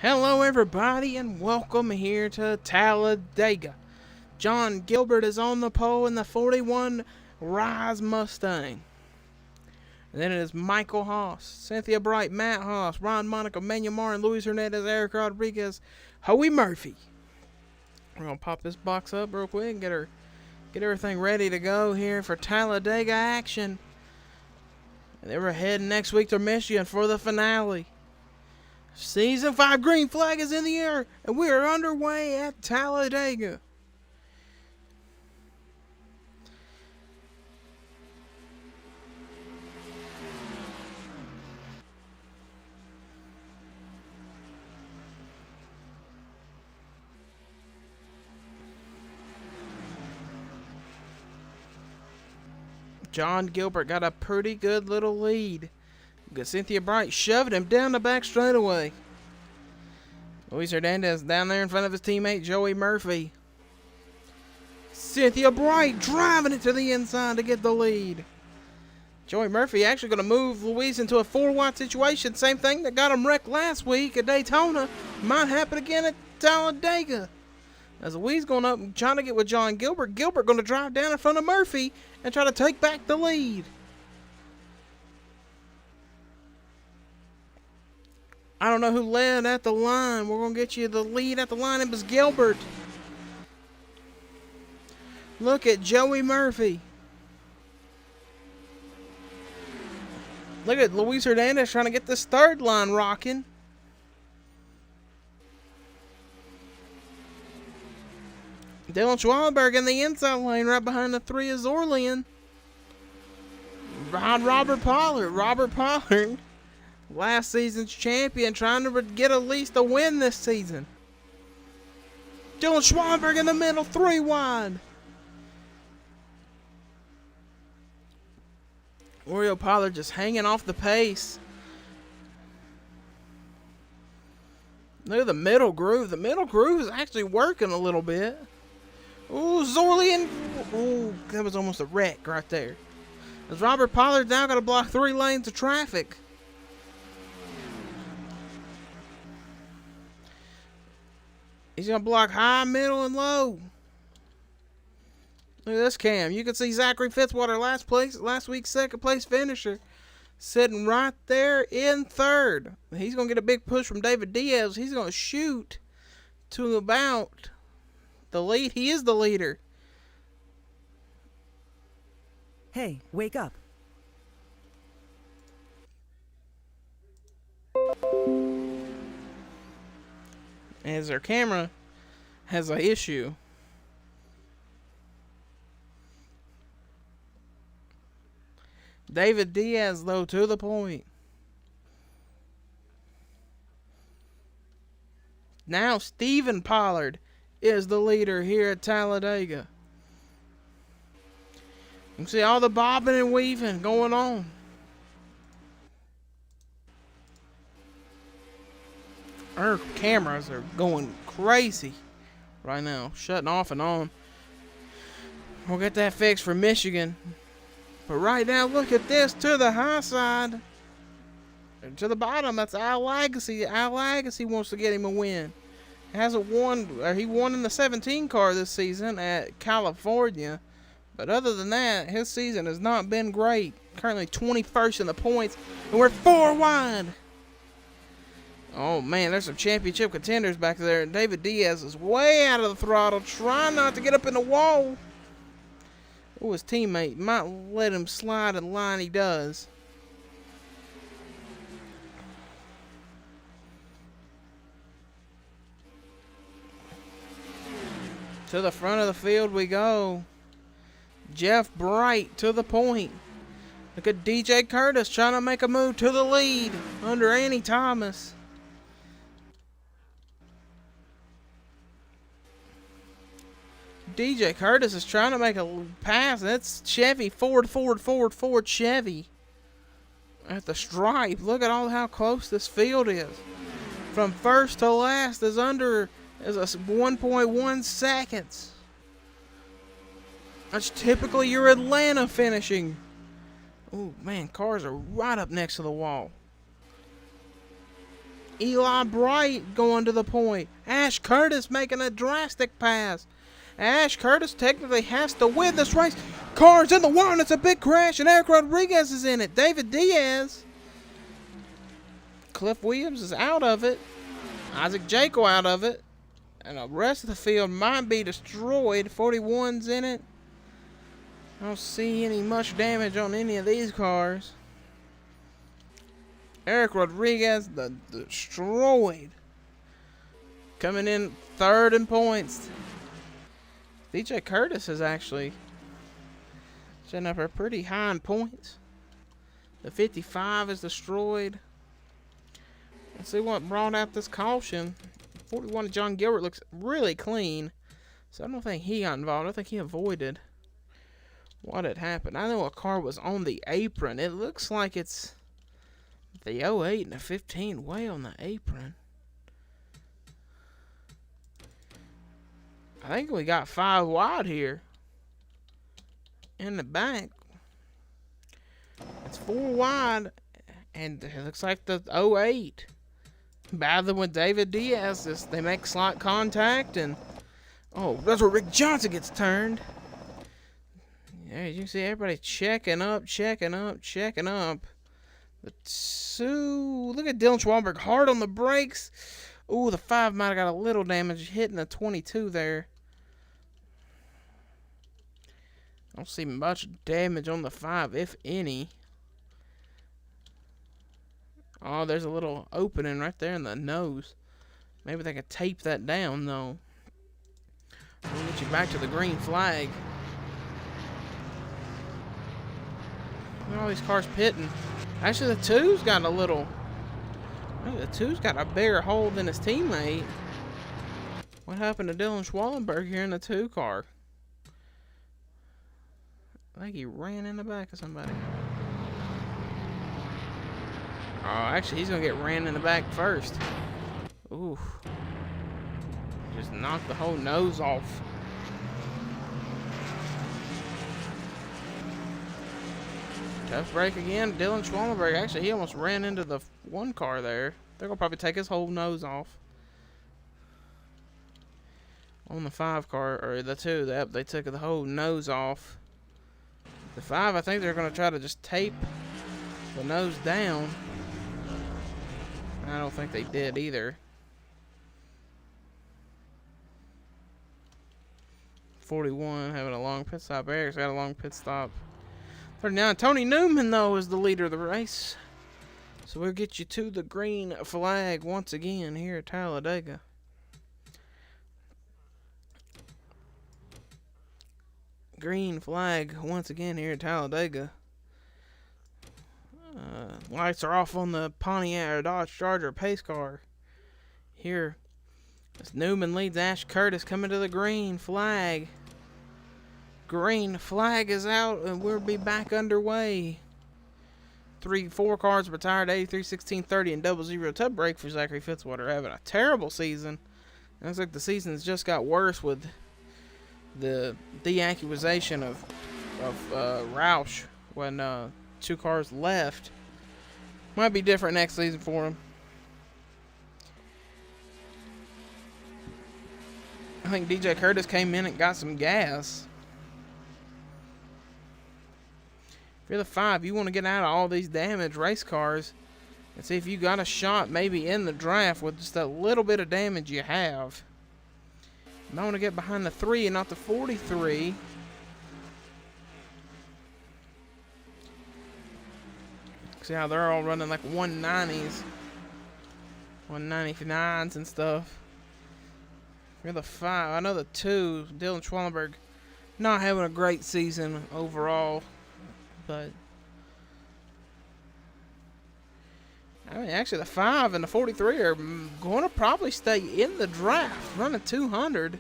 Hello everybody and welcome here to Talladega. John Gilbert is on the pole in the 41 Rise Mustang. And then it is Michael Haas, Cynthia Bright, Matt Haas, Ron Monaco, Manuel Martin, Luis Hernandez, Eric Rodriguez, Howie Murphy. We're going to pop this box up real quick and get everything ready to go here for Talladega action. And then we're heading next week to Michigan for the finale. Season 5 green flag is in the air, and we are underway at Talladega. John Gilbert got a pretty good little lead. Cynthia Bright shoved him down the back straightaway. Luis Hernandez down there in front of his teammate Joey Murphy. Cynthia Bright driving it to the inside to get the lead. Joey Murphy actually going to move Luis into a 4-wide situation. Same thing that got him wrecked last week at Daytona. Might happen again at Talladega. As Luis going up and trying to get with John Gilbert. Gilbert going to drive down in front of Murphy and try to take back the lead. I don't know who led at the line. We're going to get you the lead at the line. It was Gilbert. Look at Joey Murphy. Look at Luis Hernandez trying to get this third line rocking. Dylan Schwallenberg in the inside lane right behind the 3 of Zorlian. Behind Robert Pollard. Robert Pollard, last season's champion, trying to get at least a win this season. Dylan Schwallenberg in the middle, 3 wide. Oriole Pollard just hanging off the pace. Look at the middle groove. The middle groove is actually working a little bit. Ooh, Zorlian. Ooh, that was almost a wreck right there. As Robert Pollard now got to block 3 lanes of traffic. He's going to block high, middle, and low. Look at this cam. You can see Zachary Fitzwater, last week's second place finisher, sitting right there in third. He's going to get a big push from David Diaz. He's going to shoot to about the lead. He is the leader. Hey, wake up. As their camera has an issue. David Diaz, though, to the point. Now Stephen Pollard is the leader here at Talladega. You can see all the bobbing and weaving going on. Our cameras are going crazy right now, shutting off and on. We'll get that fixed for Michigan. But right now, look at this to the high side. To the bottom, that's Al Legacy. Al Legacy wants to get him a win. Hasn't won, or he won in the 17 car this season at California. But other than that, his season has not been great. Currently 21st in the points, and we're 4 wide. Oh man, there's some championship contenders back there. David Diaz is way out of the throttle, trying not to get up in the wall. Oh, his teammate might let him slide in line. He does. To the front of the field we go. Jeff Bright to the point. Look at DJ Curtis trying to make a move to the lead under Annie Thomas. DJ Curtis is trying to make a pass. That's Chevy. Ford Chevy. At the stripe. Look at how close this field is. From first to last is under 1.1 seconds. That's typically your Atlanta finishing. Oh man, cars are right up next to the wall. Eli Bright going to the point. Ash Curtis making a drastic pass. Ash Curtis technically has to win this race. Car's in the wire, and it's a big crash, and Eric Rodriguez is in it. David Diaz. Cliff Williams is out of it. Isaac Jaco out of it. And the rest of the field might be destroyed. 41's in it. I don't see any much damage on any of these cars. Eric Rodriguez, destroyed. Coming in third in points. DJ Curtis is actually setting up her pretty high in points. The 55 is destroyed. Let's see what brought out this caution. 41 of John Gilbert looks really clean. So I don't think he got involved. I think he avoided what had happened. I know a car was on the apron. It looks like it's the 08 and the 15 way on the apron. I think we got 5 wide here. In the back. It's 4 wide. And it looks like the 08. Battling with David Diaz. They make slight contact. And oh, that's where Rick Johnson gets turned. Yeah, you can see everybody checking up. The 2. Look at Dylan Schwalberg hard on the brakes. Ooh, the 5 might have got a little damage hitting the 22 there. I don't see much damage on the 5, if any. Oh, there's a little opening right there in the nose. Maybe they could tape that down, though. We'll get you back to the green flag. Look at all these cars pitting. Actually, the 2's got a little... The 2's got a bigger hole than his teammate. What happened to Dylan Schwallenberg here in the 2 car? I think he ran in the back of somebody. Oh, actually, he's going to get ran in the back first. Ooh. Just knocked the whole nose off. Tough break again. Dylan Schwallenberg. Actually, he almost ran into the 1 car there. They're going to probably take his whole nose off. On the 5 car, or the 2, they took the whole nose off. The 5, I think they're going to try to just tape the nose down. I don't think they did either. 41 having a long pit stop. Eric's got a long pit stop. 39. Tony Newman, though, is the leader of the race. So we'll get you to the green flag once again here at Talladega. Green flag once again here at Talladega. Lights are off on the Pontiac or Dodge Charger pace car. Here, as Newman leads Ash Curtis coming to the green flag. Green flag is out, and we'll be back underway. 4 cars retired, 83, 16, 30, and 00. Tough break for Zachary Fitzwater, having a terrible season. It looks like the season's just got worse with the deacquisition of Roush when 2 cars left. Might be different next season for him. I think DJ Curtis came in and got some gas. If you're the 5, you want to get out of all these damaged race cars and see if you got a shot maybe in the draft with just a little bit of damage you have. You might want to get behind the 3 and not the 43. See how they're all running like 190s, 199s and stuff. If you're the 5, I know the 2, Dylan Schwallenberg, not having a great season overall, but I mean, actually the 5 and the 43 are going to probably stay in the draft, running 200.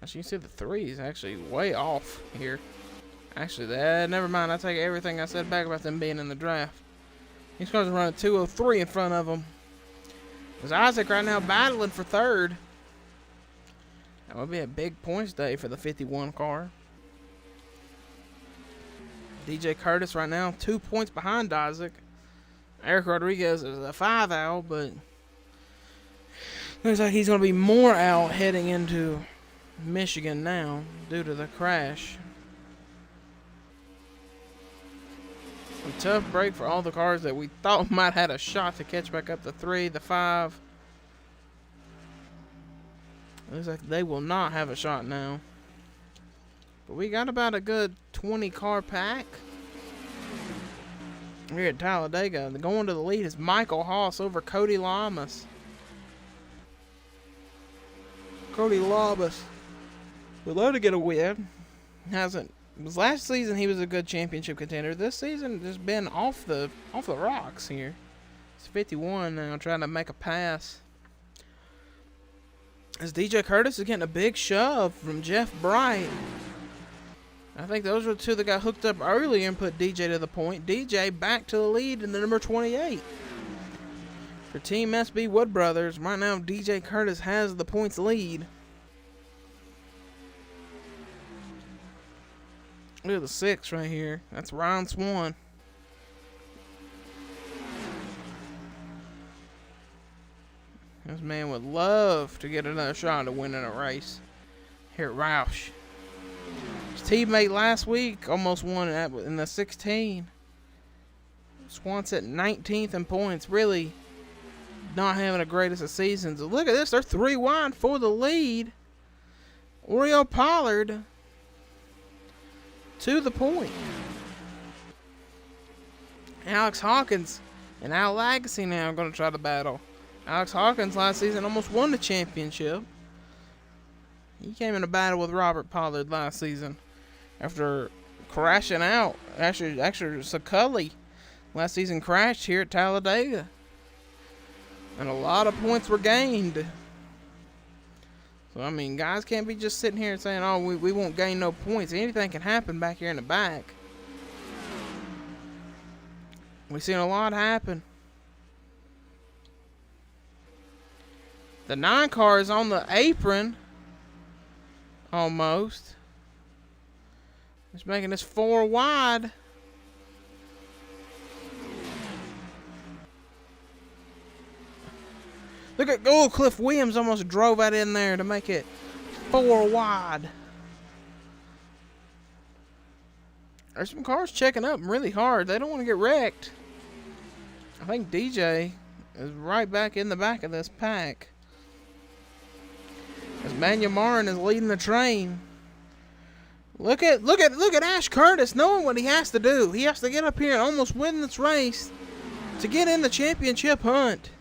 As you can see, the 3 is actually way off here. Actually, never mind. I take everything I said back about them being in the draft. These cars are running 203 in front of them. There's Isaac right now battling for third. That would be a big points day for the 51 car. DJ Curtis right now 2 points behind Isaac. Eric Rodriguez is a 5 out, but looks like he's going to be more out heading into Michigan now due to the crash. A tough break for all the cars that we thought might have had a shot to catch back up the 3, the 5. Looks like they will not have a shot now. But we got about a good 20 car pack. Here at Talladega. Going to the lead is Michael Haas over Cody Lamas. Cody Lamas would love to get a win. Last season he was a good championship contender. This season just been off the rocks here. It's 51 now, trying to make a pass. As DJ Curtis is getting a big shove from Jeff Bright. I think those were the two that got hooked up earlier and put DJ to the point. DJ back to the lead in the number 28. For Team SB Wood Brothers, right now DJ Curtis has the points lead. Look at the 6 right here. That's Ryan Swan. This man would love to get another shot at winning a race here at Roush. His teammate last week almost won that in the 16. Swan's at 19th in points. Really not having the greatest of seasons. Look at this. They're 3 wide for the lead. Oriole Pollard to the point. Alex Hawkins and Al Lagacy now are going to try to battle. Alex Hawkins last season almost won the championship. He came in a battle with Robert Pollard last season after crashing out. Actually, Saculli last season crashed here at Talladega. And a lot of points were gained. So, I mean, guys can't be just sitting here and saying, oh, we won't gain no points. Anything can happen back here in the back. We've seen a lot happen. The 9 car is on the apron. Almost. It's making this 4 wide. Look at Cliff Williams almost drove that in there to make it 4 wide. There's some cars checking up really hard. They don't want to get wrecked. I think DJ is right back in the back of this pack. As Manuel Marin is leading the train. Look at Ash Curtis knowing what he has to do. He has to get up here and almost win this race to get in the championship hunt.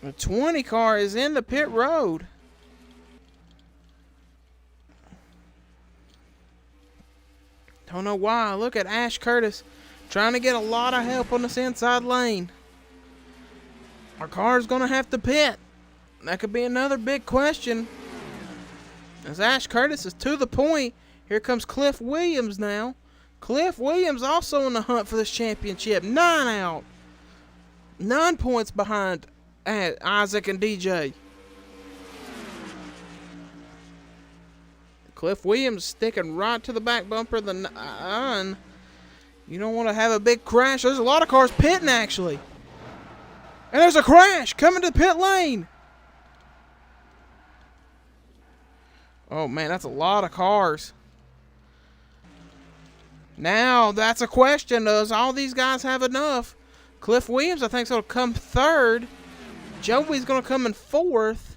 The 20 car is in the pit road. Don't know why. Look at Ash Curtis trying to get a lot of help on this inside lane. Our car's going to have to pit. That could be another big question. As Ash Curtis is to the point, here comes Cliff Williams now. Cliff Williams also in the hunt for this championship. 9 out. 9 points behind Isaac and DJ. Cliff Williams sticking right to the back bumper of the 9. You don't want to have a big crash. There's a lot of cars pitting, actually. And there's a crash coming to the pit lane. Oh, man, that's a lot of cars. Now, that's a question. Does all these guys have enough? Cliff Williams, I think, is going to come 3rd. Joey's going to come in 4th.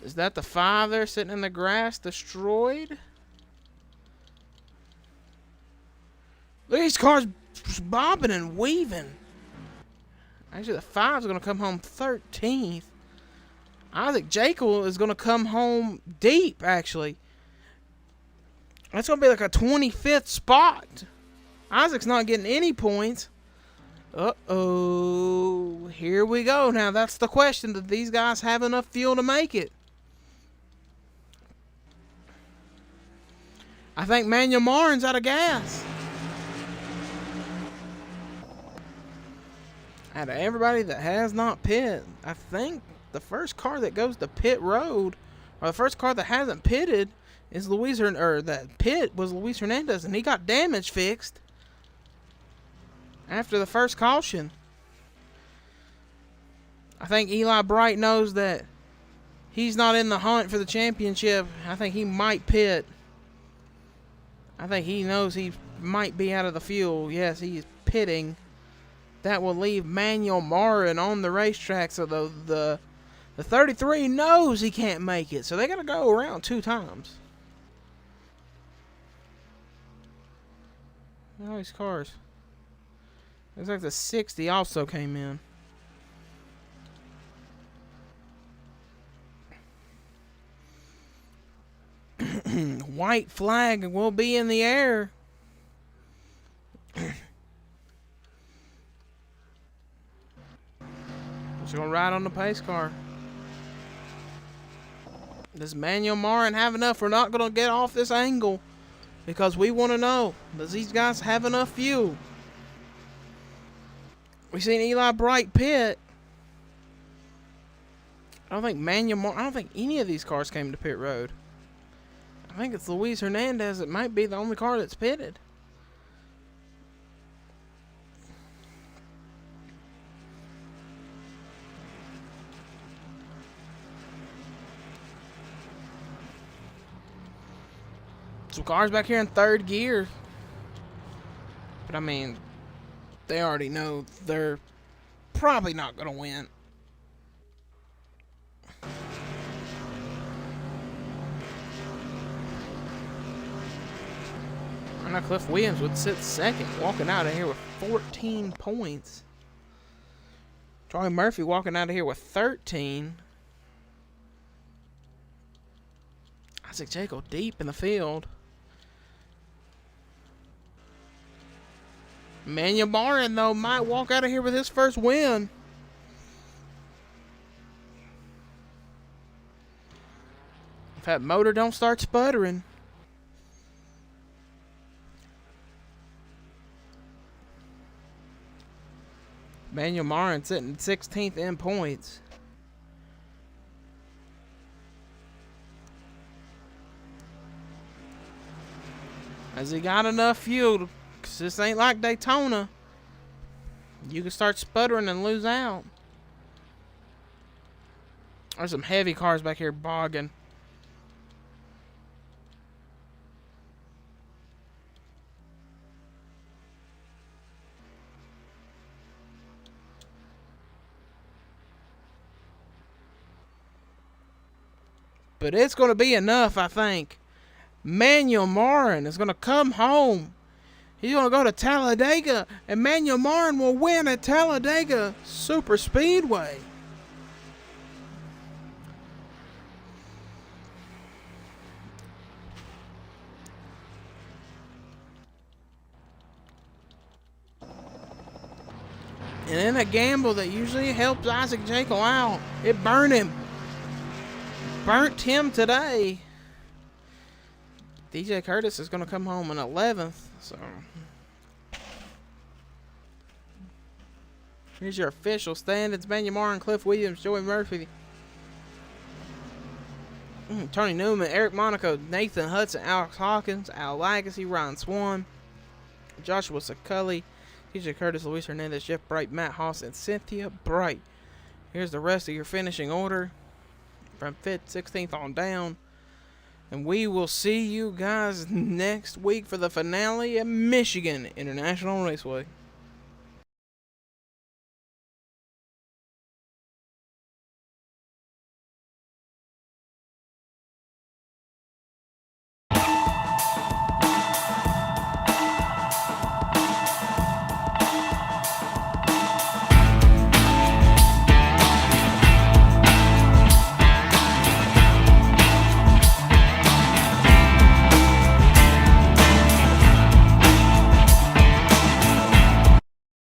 Is that the 5 there sitting in the grass destroyed? Look at these cars bobbing and weaving. Actually, the 5 is going to come home 13th. Isaac Jekyll is going to come home deep, actually. That's going to be like a 25th spot. Isaac's not getting any points. Uh-oh. Here we go. Now, that's the question. Do these guys have enough fuel to make it? I think Manuel Marin's out of gas. Out of everybody that has not pit, I think the first car that goes to pit road, or the first car that hasn't pitted, is Luis, or that pit was Luis Hernandez, and he got damage fixed after the first caution. I think Eli Bright knows that he's not in the hunt for the championship. I think he might pit. I think he knows he might be out of the fuel. Yes, he is pitting. That will leave Manuel Marin on the racetrack. So the 33 knows he can't make it. So they got to go around 2 times. All these cars. Looks like the 60 also came in. White flag will be in the air. Just gonna ride on the pace car. Does Manuel Marin have enough? We're not gonna get off this angle because we want to know, does these guys have enough fuel? We seen Eli Bright pit. I don't think any of these cars came to pit road. I think it's Luis Hernandez. It might be the only car that's pitted. Some cars back here in 3rd gear. But I mean, they already know they're probably not going to win. I know Cliff Williams would sit 2nd, walking out of here with 14 points. Charlie Murphy walking out of here with 13. Isaac Jekyll deep in the field. Manuel Marin, though, might walk out of here with his first win. If that motor don't start sputtering. Manuel Marin sitting 16th in points. Has he got enough fuel? Because this ain't like Daytona. You can start sputtering and lose out. There's some heavy cars back here bogging. But it's going to be enough, I think. Manuel Marin is going to come home. He's going to go to Talladega, and Manuel Marin will win at Talladega Super Speedway. And in a gamble that usually helps Isaac Jekyll out, it burned him. Burnt him today. DJ Curtis is going to come home in 11th. So here's your official standings: Manuel Marin, Cliff Williams, Joey Murphy, Tony Newman, Eric Monaco, Nathan Hudson, Alex Hawkins, Al Lagacy, Ryan Swan, Joshua Saculli, DJ Curtis, Luis Hernandez, Jeff Bright, Matt Haas, and Cynthia Bright. Here's the rest of your finishing order from 5th, 16th on down. And we will see you guys next week for the finale at Michigan International Raceway.